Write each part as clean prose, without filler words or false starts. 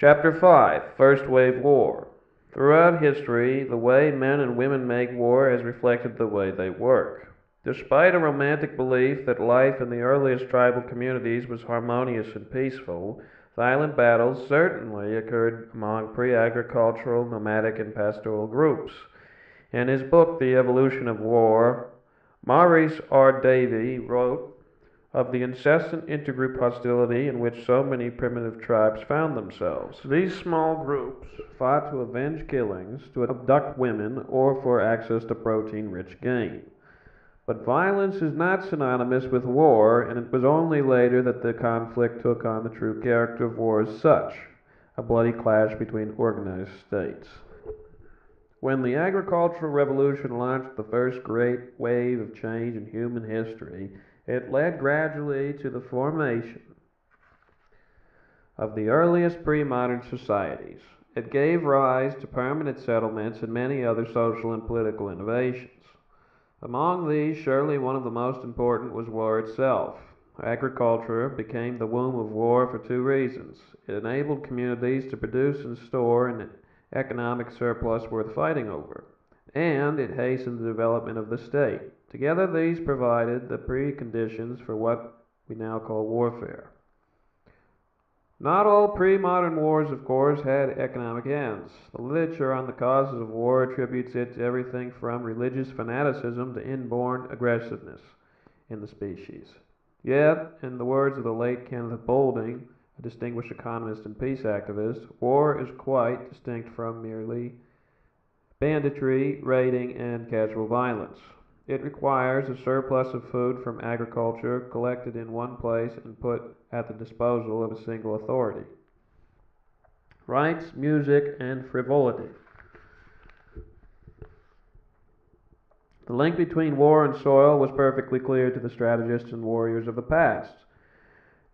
Chapter 5 First Wave War. Throughout history, the way men and women make war has reflected the way they work. Despite a romantic belief that life in the earliest tribal communities was harmonious and peaceful, violent battles certainly occurred among pre-agricultural, nomadic, and pastoral groups. In his book, The Evolution of War, Maurice R. Davey wrote of the incessant intergroup hostility in which so many primitive tribes found themselves. These small groups fought to avenge killings, to abduct women, or for access to protein-rich game. But violence is not synonymous with war, and it was only later that the conflict took on the true character of war as such, a bloody clash between organized states. When the agricultural revolution launched the first great wave of change in human history, it led gradually to the formation of the earliest pre-modern societies. It gave rise to permanent settlements and many other social and political innovations. Among these, surely one of the most important was war itself. Agriculture became the womb of war for two reasons. It enabled communities to produce and store an economic surplus worth fighting over, and it hastened the development of the state. Together, these provided the preconditions for what we now call warfare. Not all pre-modern wars, of course, had economic ends. The literature on the causes of war attributes it to everything from religious fanaticism to inborn aggressiveness in the species. Yet, in the words of the late Kenneth Boulding, a distinguished economist and peace activist, war is quite distinct from merely banditry, raiding, and casual violence. It requires a surplus of food from agriculture collected in one place and put at the disposal of a single authority. Rights, music, and frivolity. The link between war and soil was perfectly clear to the strategists and warriors of the past.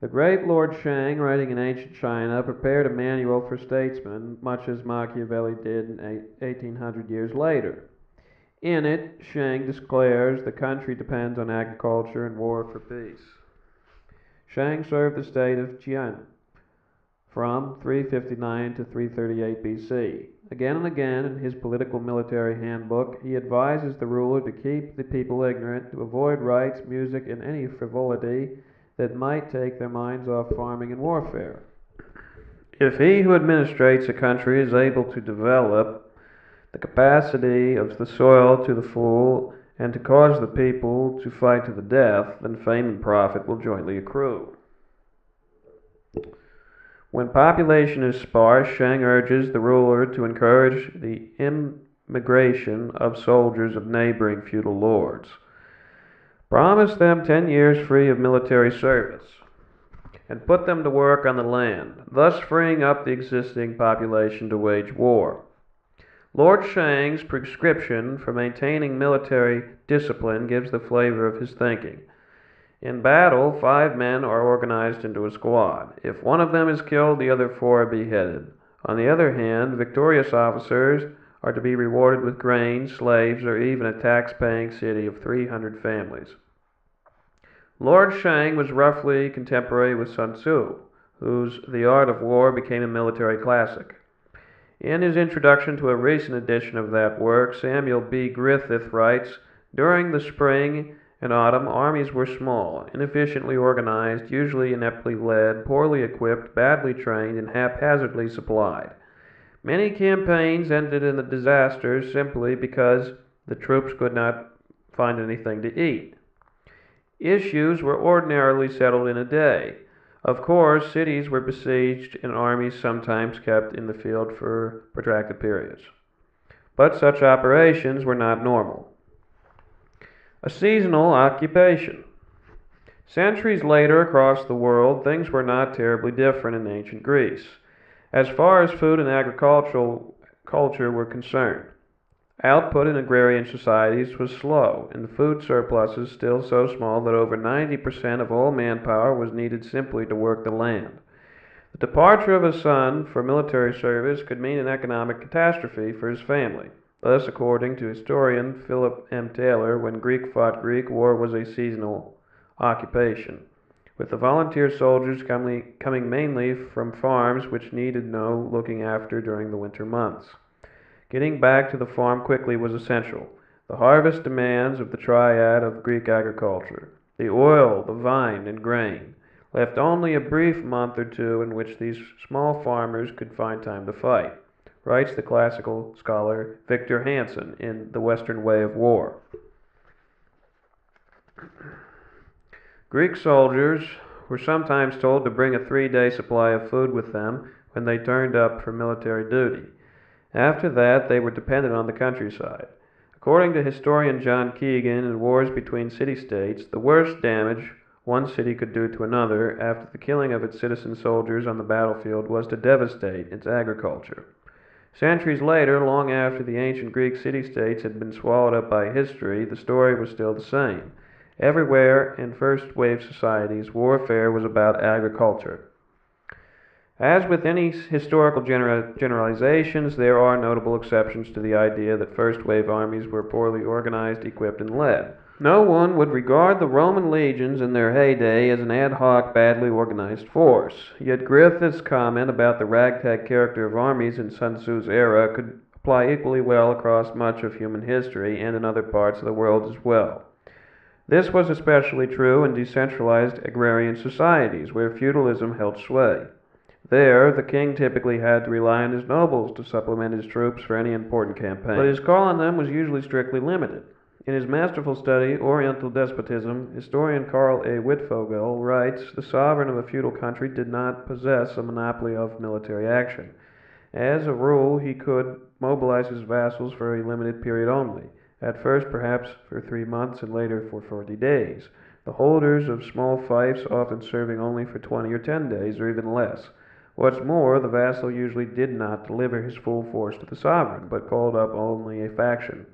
The great Lord Shang, writing in ancient China, prepared a manual for statesmen, much as Machiavelli did 1800 years later. In it, Shang declares the country depends on agriculture and war for peace. Shang served the state of Qian from 359 to 338 BC. Again and again in his political military handbook, he advises the ruler to keep the people ignorant, to avoid rites, music, and any frivolity that might take their minds off farming and warfare. If he who administrates a country is able to develop the capacity of the soil to the full, and to cause the people to fight to the death, then fame and profit will jointly accrue. When population is sparse, Shang urges the ruler to encourage the immigration of soldiers of neighboring feudal lords. Promise them 10 years free of military service, and put them to work on the land, thus freeing up the existing population to wage war. Lord Shang's prescription for maintaining military discipline gives the flavor of his thinking. In battle, 5 men are organized into a squad. If one of them is killed, the other 4 are beheaded. On the other hand, victorious officers are to be rewarded with grain, slaves, or even a tax-paying city of 300 families. Lord Shang was roughly contemporary with Sun Tzu, whose The Art of War became a military classic. In his introduction to a recent edition of that work, Samuel B. Griffith writes, "During the spring and autumn, armies were small, inefficiently organized, usually ineptly led, poorly equipped, badly trained, and haphazardly supplied. Many campaigns ended in a disaster simply because the troops could not find anything to eat. Issues were ordinarily settled in a day. Of course, cities were besieged and armies sometimes kept in the field for protracted periods. But such operations were not normal." A seasonal occupation. Centuries later across the world, things were not terribly different in ancient Greece, as far as food and agricultural culture were concerned. Output in agrarian societies was slow, and the food surpluses still so small that over 90% of all manpower was needed simply to work the land. The departure of a son for military service could mean an economic catastrophe for his family. Thus, according to historian Philip M. Taylor, when Greek fought Greek, war was a seasonal occupation. with the volunteer soldiers coming mainly from farms which needed no looking after during the winter months. Getting back to the farm quickly was essential. The harvest demands of the triad of Greek agriculture, the oil, the vine, and grain, left only a brief month or two in which these small farmers could find time to fight, writes the classical scholar Victor Hansen in The Western Way of War. Greek soldiers were sometimes told to bring a 3-day supply of food with them when they turned up for military duty. After that, they were dependent on the countryside. According to historian John Keegan, in wars between city-states, the worst damage one city could do to another after the killing of its citizen soldiers on the battlefield was to devastate its agriculture. Centuries later, long after the ancient Greek city-states had been swallowed up by history, the story was still the same. Everywhere in first-wave societies, warfare was about agriculture. As with any historical generalizations, there are notable exceptions to the idea that first-wave armies were poorly organized, equipped, and led. No one would regard the Roman legions in their heyday as an ad hoc, badly organized force. Yet Griffith's comment about the ragtag character of armies in Sun Tzu's era could apply equally well across much of human history and in other parts of the world as well. This was especially true in decentralized agrarian societies, where feudalism held sway. There, the king typically had to rely on his nobles to supplement his troops for any important campaign, but his call on them was usually strictly limited. In his masterful study, Oriental Despotism, historian Karl A. Wittfogel writes, the sovereign of a feudal country did not possess a monopoly of military action. As a rule, he could mobilize his vassals for a limited period only, at first perhaps for 3 months and later for 40 days. The holders of small fiefs often serving only for 20 or 10 days or even less. What's more, the vassal usually did not deliver his full force to the sovereign, but called up only a faction.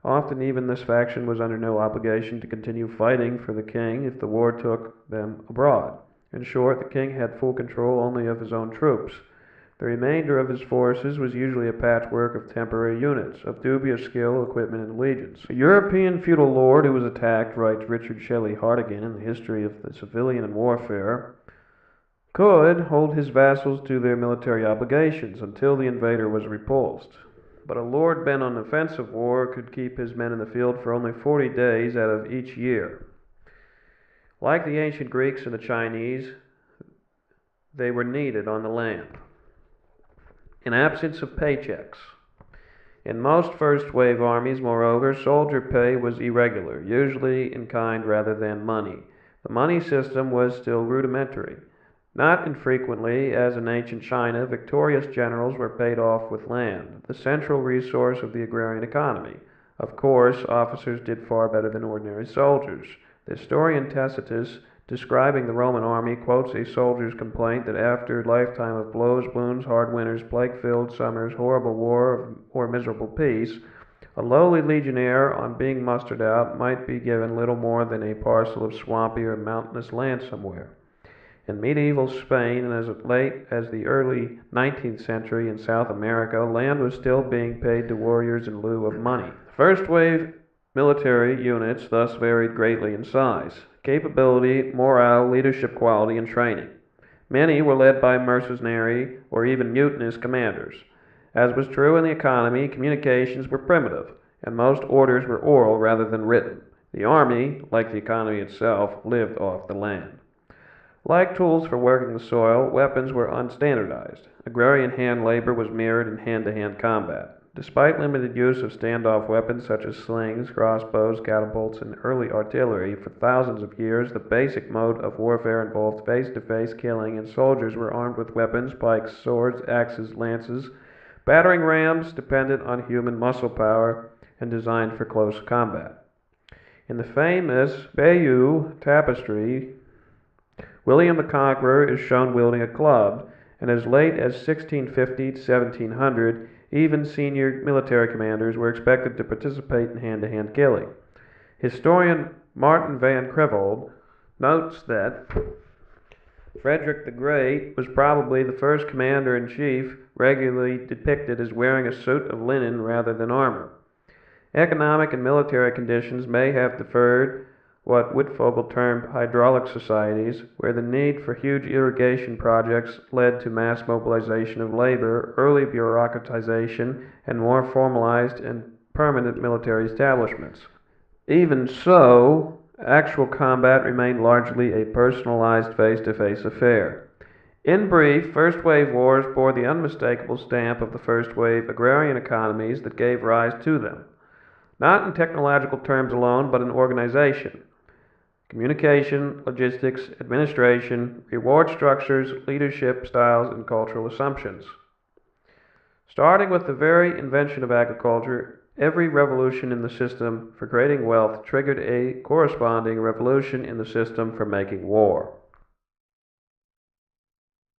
Often even this faction was under no obligation to continue fighting for the king if the war took them abroad. In short, the king had full control only of his own troops. The remainder of his forces was usually a patchwork of temporary units, of dubious skill, equipment, and allegiance. A European feudal lord who was attacked, writes Richard Shelley Hartigan in the History of the Civilian and Warfare, could hold his vassals to their military obligations until the invader was repulsed. But a lord bent on offensive war could keep his men in the field for only 40 days out of each year. Like the ancient Greeks and the Chinese, they were needed on the land. In absence of paychecks. In most first-wave armies, moreover, soldier pay was irregular, usually in kind rather than money. The money system was still rudimentary. Not infrequently, as in ancient China, victorious generals were paid off with land, the central resource of the agrarian economy. Of course, officers did far better than ordinary soldiers. The historian Tacitus, describing the Roman army, quotes a soldier's complaint that after a lifetime of blows, wounds, hard winters, plague-filled summers, horrible war, or miserable peace, a lowly legionnaire, on being mustered out, might be given little more than a parcel of swampy or mountainous land somewhere. In medieval Spain, and as late as the early 19th century in South America, land was still being paid to warriors in lieu of money. First-wave military units thus varied greatly in size, capability, morale, leadership quality, and training. Many were led by mercenary or even mutinous commanders. As was true in the economy, communications were primitive, and most orders were oral rather than written. The army, like the economy itself, lived off the land. Like tools for working the soil, weapons were unstandardized. Agrarian hand labor was mirrored in hand-to-hand combat. Despite limited use of standoff weapons such as slings, crossbows, catapults, and early artillery, for thousands of years the basic mode of warfare involved face-to-face killing, and soldiers were armed with weapons, pikes, swords, axes, lances, battering rams dependent on human muscle power and designed for close combat. In the famous Bayeux Tapestry, William the Conqueror is shown wielding a club, and as late as 1650 to 1700, even senior military commanders were expected to participate in hand-to-hand killing. Historian Martin van Creveld notes that Frederick the Great was probably the first commander-in-chief regularly depicted as wearing a suit of linen rather than armor. Economic and military conditions may have differed what Wittfogel termed hydraulic societies, where the need for huge irrigation projects led to mass mobilization of labor, early bureaucratization, and more formalized and permanent military establishments. Even so, actual combat remained largely a personalized face-to-face affair. In brief, First Wave wars bore the unmistakable stamp of the First Wave agrarian economies that gave rise to them, not in technological terms alone, but in organization. Communication, logistics, administration, reward structures, leadership styles, and cultural assumptions. Starting with the very invention of agriculture, every revolution in the system for creating wealth triggered a corresponding revolution in the system for making war.